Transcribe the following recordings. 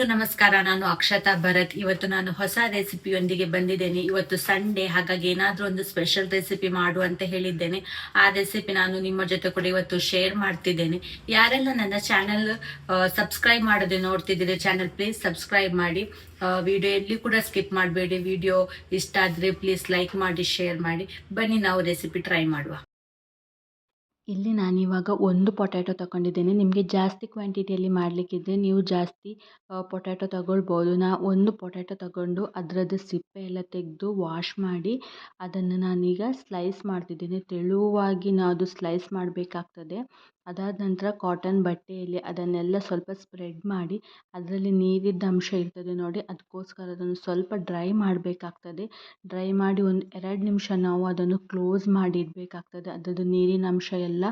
ಎಲ್ಲರಿಗೂ ನಮಸ್ಕಾರ. ನಾನು ಅಕ್ಷತಾ ಭರತ್. ಇವತ್ತು ನಾನು ಹೊಸ ರೆಸಿಪಿಯೊಂದಿಗೆ ಬಂದಿದ್ದೇನೆ. ಇವತ್ತು ಸಂಡೇ, ಹಾಗಾಗಿ ಏನಾದರೂ ಒಂದು ಸ್ಪೆಷಲ್ ರೆಸಿಪಿ ಮಾಡು ಅಂತ ಹೇಳಿದ್ದೇನೆ. ಆ ರೆಸಿಪಿ ನಾನು ನಿಮ್ಮ ಜೊತೆ ಕೂಡ ಇವತ್ತು ಶೇರ್ ಮಾಡ್ತಿದ್ದೇನೆ. ಯಾರೆಲ್ಲ ನನ್ನ ಚಾನೆಲ್ ಸಬ್ಸ್ಕ್ರೈಬ್ ಮಾಡದೆ ನೋಡ್ತಿದ್ದೀರಿ, ಚಾನೆಲ್ ಪ್ಲೀಸ್ ಸಬ್ಸ್ಕ್ರೈಬ್ ಮಾಡಿ. ವಿಡಿಯೋ ಎಲ್ಲಿ ಕೂಡ ಸ್ಕಿಪ್ ಮಾಡಬೇಡಿ. ವಿಡಿಯೋ ಇಷ್ಟ ಆದರೆ ಪ್ಲೀಸ್ ಲೈಕ್ ಮಾಡಿ, ಶೇರ್ ಮಾಡಿ. ಬನ್ನಿ ನಾವು ರೆಸಿಪಿ ಟ್ರೈ ಮಾಡುವ. ಇಲ್ಲಿ ನಾನಿವಾಗ ಒಂದು ಪೊಟ್ಯಾಟೊ ತಗೊಂಡಿದ್ದೇನೆ. ನಿಮಗೆ ಜಾಸ್ತಿ ಕ್ವಾಂಟಿಟಿಯಲ್ಲಿ ಮಾಡಲಿಕ್ಕಿದ್ರೆ ನೀವು ಜಾಸ್ತಿ ಪೊಟ್ಯಾಟೊ ತಗೊಳ್ಬೋದು. ಒಂದು ಪೊಟ್ಯಾಟೊ ತಗೊಂಡು ಅದರದ್ದು ಸಿಪ್ಪೆ ಎಲ್ಲ ತೆಗೆದು ವಾಶ್ ಮಾಡಿ ಅದನ್ನು ನಾನೀಗ ಸ್ಲೈಸ್ ಮಾಡ್ತಿದ್ದೇನೆ. ತೆಳುವಾಗಿ ಅದು ಸ್ಲೈಸ್ ಮಾಡಬೇಕಾಗ್ತದೆ. ಅದಾದ ನಂತರ ಕಾಟನ್ ಬಟ್ಟೆಯಲ್ಲಿ ಅದನ್ನೆಲ್ಲ ಸ್ವಲ್ಪ ಸ್ಪ್ರೆಡ್ ಮಾಡಿ, ಅದರಲ್ಲಿ ನೀರಿದ್ದ ಅಂಶ ಇರ್ತದೆ ನೋಡಿ, ಅದಕ್ಕೋಸ್ಕರ ಅದನ್ನು ಸ್ವಲ್ಪ ಡ್ರೈ ಮಾಡಬೇಕಾಗ್ತದೆ. ಡ್ರೈ ಮಾಡಿ ಒಂದು 2 ನಿಮಿಷ ನಾವು ಅದನ್ನು ಕ್ಲೋಸ್ ಮಾಡಿ ಇಡಬೇಕಾಗ್ತದೆ. ಅದರದ್ದು ನೀರಿನ ಅಂಶ ಎಲ್ಲ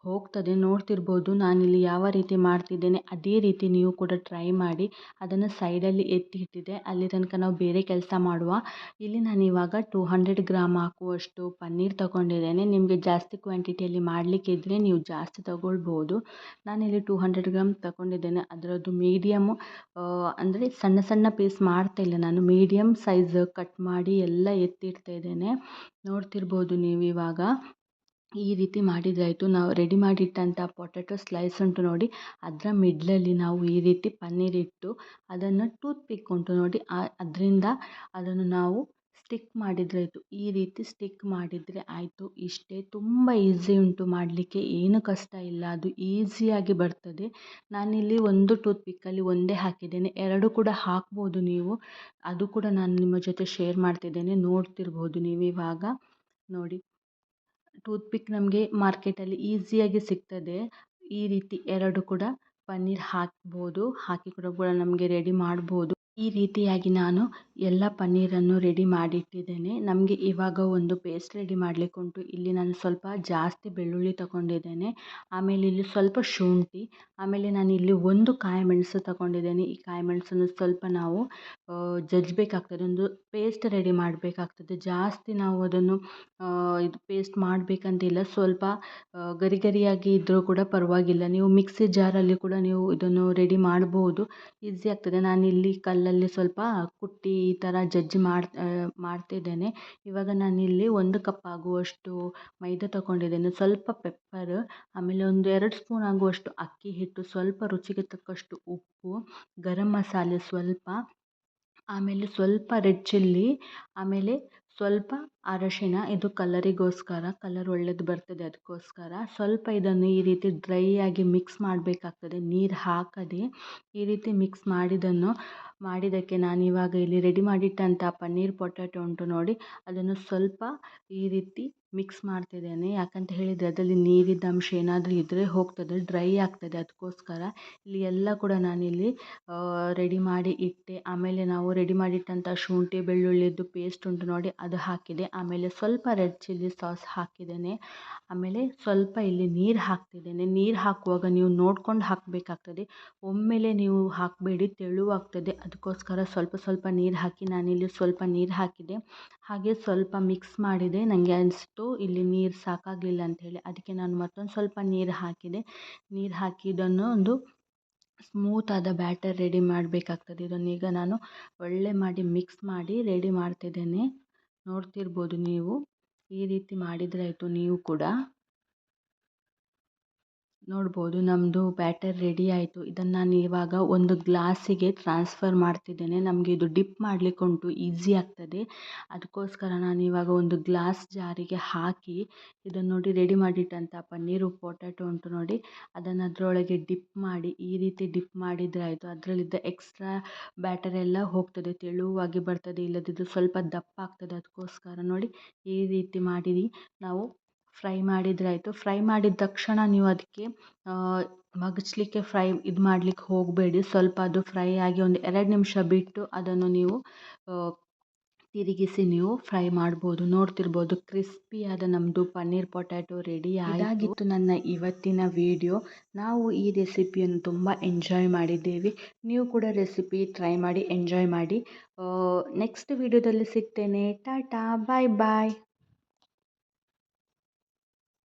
ಹೋಗ್ತದೆ. ನೋಡ್ತಿರ್ಬೋದು ನಾನಿಲ್ಲಿ ಯಾವ ರೀತಿ ಮಾಡ್ತಿದ್ದೇನೆ, ಅದೇ ರೀತಿ ನೀವು ಕೂಡ ಟ್ರೈ ಮಾಡಿ. ಅದನ್ನು ಸೈಡಲ್ಲಿ ಎತ್ತಿ ಇಟ್ಟಿದೆ, ಅಲ್ಲಿ ತನಕ ನಾವು ಬೇರೆ ಕೆಲಸ ಮಾಡುವ. ಇಲ್ಲಿ ನಾನು ಇವಾಗ 200 ಗ್ರಾಮ್ ಹಾಕುವಷ್ಟು ಪನ್ನೀರ್ ತಗೊಂಡಿದ್ದೇನೆ. ನಿಮಗೆ ಜಾಸ್ತಿ ಕ್ವಾಂಟಿಟಿಯಲ್ಲಿ ಮಾಡಲಿಕ್ಕಿದ್ರೆ ನೀವು ಜಾಸ್ತಿ ತಗೊಳ್ಬೋದು. ನಾನಿಲ್ಲಿ 200 ಗ್ರಾಮ್ ತಗೊಂಡಿದ್ದೇನೆ. ಅದರದ್ದು ಮೀಡಿಯಮ್ ಅಂದರೆ ಸಣ್ಣ ಸಣ್ಣ ಪೀಸ್ ಮಾಡ್ತಾ ಇಲ್ಲ, ನಾನು ಮೀಡಿಯಮ್ ಸೈಜ್ ಕಟ್ ಮಾಡಿ ಎಲ್ಲ ಎತ್ತಿಡ್ತಾ ಇದ್ದೇನೆ. ನೋಡ್ತಿರ್ಬೋದು ನೀವು ಇವಾಗ ಈ ರೀತಿ ಮಾಡಿದ್ರಾಯಿತು. ನಾವು ರೆಡಿ ಮಾಡಿಟ್ಟಂಥ ಪೊಟ್ಯಾಟೊ ಸ್ಲೈಸ್ ಉಂಟು ನೋಡಿ, ಅದರ ಮಿಡ್ಲಲ್ಲಿ ನಾವು ಈ ರೀತಿ ಪನ್ನೀರ್ ಇಟ್ಟು ಅದನ್ನು ಟೂತ್ ಪಿಕ್ ಉಂಟು ನೋಡಿ, ಅದರಿಂದ ಅದನ್ನು ನಾವು ಸ್ಟಿಕ್ ಮಾಡಿದ್ರಾಯಿತು. ಈ ರೀತಿ ಸ್ಟಿಕ್ ಮಾಡಿದರೆ ಆಯಿತು. ಇಷ್ಟೇ, ತುಂಬ ಈಸಿ ಉಂಟು ಮಾಡಲಿಕ್ಕೆ, ಏನು ಕಷ್ಟ ಇಲ್ಲ, ಅದು ಈಸಿಯಾಗಿ ಬರ್ತದೆ. ನಾನಿಲ್ಲಿ ಒಂದು ಟೂತ್ ಪಿಕ್ಕಲ್ಲಿ ಒಂದೇ ಹಾಕಿದ್ದೇನೆ, 2 ಕೂಡ ಹಾಕ್ಬೋದು ನೀವು. ಅದು ಕೂಡ ನಾನು ನಿಮ್ಮ ಜೊತೆ ಶೇರ್ ಮಾಡ್ತಿದ್ದೇನೆ. ನೋಡ್ತಿರ್ಬೋದು ನೀವು ಇವಾಗ ನೋಡಿ, ಟೂತ್ ಪಿಕ್ ನಮಗೆ ಮಾರ್ಕೆಟಲ್ಲಿ ಈಸಿಯಾಗಿ ಸಿಗ್ತದೆ. ಈ ರೀತಿ 2 ಕೂಡ ಪನ್ನೀರ್ ಹಾಕ್ಬೋದು, ಹಾಕಿ ಕೂಡ ನಮಗೆ ರೆಡಿ ಮಾಡ್ಬೋದು. ಈ ರೀತಿಯಾಗಿ ನಾನು ಎಲ್ಲ ಪನ್ನೀರನ್ನು ರೆಡಿ ಮಾಡಿಟ್ಟಿದ್ದೇನೆ. ನಮಗೆ ಇವಾಗ ಒಂದು ಪೇಸ್ಟ್ ರೆಡಿ ಮಾಡಲಿಕ್ಕೆ ಉಂಟು. ಇಲ್ಲಿ ನಾನು ಸ್ವಲ್ಪ ಜಾಸ್ತಿ ಬೆಳ್ಳುಳ್ಳಿ ತಗೊಂಡಿದ್ದೇನೆ, ಆಮೇಲೆ ಇಲ್ಲಿ ಸ್ವಲ್ಪ ಶುಂಠಿ, ಆಮೇಲೆ ನಾನು ಇಲ್ಲಿ ಒಂದು ಕಾಯಿ ಮೆಣಸು ತಗೊಂಡಿದ್ದೇನೆ. ಈ ಕಾಯಿ ಮೆಣಸನ್ನು ಸ್ವಲ್ಪ ನಾವು ಜಜ್ಜಬೇಕಾಗ್ತದೆ, ಒಂದು ಪೇಸ್ಟ್ ರೆಡಿ ಮಾಡಬೇಕಾಗ್ತದೆ. ಜಾಸ್ತಿ ನಾವು ಅದನ್ನು ಇದು ಪೇಸ್ಟ್ ಮಾಡಬೇಕಂತಿಲ್ಲ, ಸ್ವಲ್ಪ ಗರಿ ಗರಿಯಾಗಿ ಇದ್ದರೂ ಕೂಡ ಪರವಾಗಿಲ್ಲ. ನೀವು ಮಿಕ್ಸಿ ಜಾರಲ್ಲಿ ಕೂಡ ನೀವು ಇದನ್ನು ರೆಡಿ ಮಾಡ್ಬೋದು, ಈಸಿ ಆಗ್ತದೆ. ನಾನಿಲ್ಲಿ ಕಲ್ಲಲ್ಲಿ ಸ್ವಲ್ಪ ಕುಟ್ಟಿ ಈ ಥರ ಜಜ್ಜಿ ಮಾಡ್ತಿದ್ದೇನೆ. ಇವಾಗ ನಾನಿಲ್ಲಿ 1 ಕಪ್ ಆಗುವಷ್ಟು ಮೈದಾ ತಗೊಂಡಿದ್ದೇನೆ, ಸ್ವಲ್ಪ ಪೆಪ್ಪರ್, ಆಮೇಲೆ ಒಂದು 2 ಸ್ಪೂನ್ ಆಗುವಷ್ಟು ಅಕ್ಕಿ ಹಿಟ್ಟು, ಸ್ವಲ್ಪ ರುಚಿಗೆ ತಕ್ಕಷ್ಟು ಉಪ್ಪು, ಗರಂ ಮಸಾಲೆ ಸ್ವಲ್ಪ, ಆಮೇಲೆ ಸ್ವಲ್ಪ ರೆಡ್ ಚಿಲ್ಲಿ, ಆಮೇಲೆ ಸ್ವಲ್ಪ ಅರಶಿನ. ಇದು ಕಲರಿಗೋಸ್ಕರ, ಕಲರ್ ಒಳ್ಳೆಯದು ಬರ್ತದೆ ಅದಕ್ಕೋಸ್ಕರ. ಸ್ವಲ್ಪ ಇದನ್ನು ಈ ರೀತಿ ಡ್ರೈ ಆಗಿ ಮಿಕ್ಸ್ ಮಾಡಬೇಕಾಗ್ತದೆ, ನೀರು ಹಾಕದೆ ಈ ರೀತಿ ಮಿಕ್ಸ್ ಮಾಡಿದ್ದಕ್ಕೆ ನಾನಿವಾಗ ಇಲ್ಲಿ ರೆಡಿ ಮಾಡಿಟ್ಟಂಥ ಪನ್ನೀರ್ ಪೊಟ್ಯಾಟೊ ಉಂಟು ನೋಡಿ, ಅದನ್ನು ಸ್ವಲ್ಪ ಈ ರೀತಿ ಮಿಕ್ಸ್ ಮಾಡ್ತಿದ್ದೇನೆ. ಯಾಕಂತ ಹೇಳಿದರೆ ಅದರಲ್ಲಿ ನೀರಿದ್ದ ಅಂಶ ಏನಾದರೂ ಇದ್ದರೆ ಹೋಗ್ತದೆ, ಡ್ರೈ ಆಗ್ತದೆ, ಅದಕ್ಕೋಸ್ಕರ. ಇಲ್ಲಿ ಎಲ್ಲ ಕೂಡ ನಾನಿಲ್ಲಿ ರೆಡಿ ಮಾಡಿ ಇಟ್ಟೆ. ಆಮೇಲೆ ನಾವು ರೆಡಿ ಮಾಡಿಟ್ಟಂಥ ಶುಂಠಿ ಬೆಳ್ಳುಳ್ಳಿದ್ದು ಪೇಸ್ಟ್ ಉಂಟು ನೋಡಿ, ಅದು ಹಾಕಿದೆ. ಆಮೇಲೆ ಸ್ವಲ್ಪ ರೆಡ್ ಚಿಲ್ಲಿ ಸಾಸ್ ಹಾಕಿದ್ದೇನೆ. ಆಮೇಲೆ ಸ್ವಲ್ಪ ಇಲ್ಲಿ ನೀರು ಹಾಕ್ತಿದ್ದೇನೆ. ನೀರು ಹಾಕುವಾಗ ನೀವು ನೋಡ್ಕೊಂಡು ಹಾಕಬೇಕಾಗ್ತದೆ, ಒಮ್ಮೆಲೆ ನೀವು ಹಾಕಬೇಡಿ, ತೆಳುವಾಗ್ತದೆ. ಅದಕ್ಕೋಸ್ಕರ ಸ್ವಲ್ಪ ಸ್ವಲ್ಪ ನೀರು ಹಾಕಿ, ನಾನಿಲ್ಲಿ ಸ್ವಲ್ಪ ನೀರು ಹಾಕಿದೆ. ಹಾಗೆ ಸ್ವಲ್ಪ ಮಿಕ್ಸ್ ಮಾಡಿದೆ. ನನಗೆ ಅನಿಸ್ತು ಇಲ್ಲಿ ನೀರು ಸಾಕಾಗಲಿಲ್ಲ ಅಂಥೇಳಿ, ಅದಕ್ಕೆ ನಾನು ಮತ್ತೊಂದು ಸ್ವಲ್ಪ ನೀರು ಹಾಕಿದೆ. ನೀರು ಹಾಕಿ ಇದನ್ನು ಒಂದು ಸ್ಮೂತಾದ ಬ್ಯಾಟರ್ ರೆಡಿ ಮಾಡಬೇಕಾಗ್ತದೆ. ಇದನ್ನೀಗ ನಾನು ಒಳ್ಳೆ ಮಾಡಿ ಮಿಕ್ಸ್ ಮಾಡಿ ರೆಡಿ ಮಾಡ್ತಿದ್ದೇನೆ. ನೋಡ್ತಿರ್ಬೋದು ನೀವು, ಈ ರೀತಿ ಮಾಡಿದರೆ ಆಯಿತು. ನೀವು ಕೂಡ ನೋಡ್ಬೋದು ನಮ್ಮದು ಬ್ಯಾಟರ್ ರೆಡಿ ಆಯಿತು. ಇದನ್ನು ನಾನು ಇವಾಗ ಒಂದು ಗ್ಲಾಸಿಗೆ ಟ್ರಾನ್ಸ್ಫರ್ ಮಾಡ್ತಿದ್ದೇನೆ. ನಮಗೆ ಇದು ಡಿಪ್ ಮಾಡಲಿಕ್ಕೆ ಉಂಟು, ಈಸಿ ಆಗ್ತದೆ. ಅದಕ್ಕೋಸ್ಕರ ನಾನು ಇವಾಗ ಒಂದು ಗ್ಲಾಸ್ ಜಾರಿಗೆ ಹಾಕಿ ಇದನ್ನು ನೋಡಿ, ರೆಡಿ ಮಾಡಿಟ್ಟಂಥ ಪನ್ನೀರು ಪೊಟ್ಯಾಟೊ ಉಂಟು ನೋಡಿ, ಅದನ್ನು ಅದರೊಳಗೆ ಡಿಪ್ ಮಾಡಿ, ಈ ರೀತಿ ಡಿಪ್ ಮಾಡಿದರೆ ಆಯಿತು. ಅದರಲ್ಲಿದ್ದ ಎಕ್ಸ್ಟ್ರಾ ಬ್ಯಾಟರ್ ಎಲ್ಲ ಹೋಗ್ತದೆ, ತೆಳುವಾಗಿ ಬರ್ತದೆ. ಇಲ್ಲದಿದ್ದು ಸ್ವಲ್ಪ ದಪ್ಪ ಆಗ್ತದೆ. ಅದಕ್ಕೋಸ್ಕರ ನೋಡಿ, ಈ ರೀತಿ ಮಾಡಿ ನಾವು ಫ್ರೈ ಮಾಡಿದರೆ ಆಯಿತು. ಫ್ರೈ ಮಾಡಿದ ತಕ್ಷಣ ನೀವು ಅದಕ್ಕೆ ಮಗಚಲಿಕ್ಕೆ ಇದು ಮಾಡಲಿಕ್ಕೆ ಹೋಗಬೇಡಿ. ಸ್ವಲ್ಪ ಅದು ಫ್ರೈ ಆಗಿ ಒಂದು 2 ನಿಮಿಷ ಬಿಟ್ಟು ಅದನ್ನು ನೀವು ತಿರುಗಿಸಿ ನೀವು ಫ್ರೈ ಮಾಡ್ಬೋದು. ನೋಡ್ತಿರ್ಬೋದು ಕ್ರಿಸ್ಪಿಯಾದ ನಮ್ಮದು ಪನ್ನೀರ್ ಪೊಟ್ಯಾಟೊ ರೆಡಿ ಆಗಿತ್ತು. ನನ್ನ ಇವತ್ತಿನ ವಿಡಿಯೋ. ನಾವು ಈ ರೆಸಿಪಿಯನ್ನು ತುಂಬ ಎಂಜಾಯ್ ಮಾಡಿದ್ದೇವೆ. ನೀವು ಕೂಡ ರೆಸಿಪಿ ಟ್ರೈ ಮಾಡಿ ಎಂಜಾಯ್ ಮಾಡಿ. ನೆಕ್ಸ್ಟ್ ವಿಡಿಯೋದಲ್ಲಿ ಸಿಗ್ತೇನೆ. ಟಾಟಾ, ಬಾಯ್ ಬಾಯ್.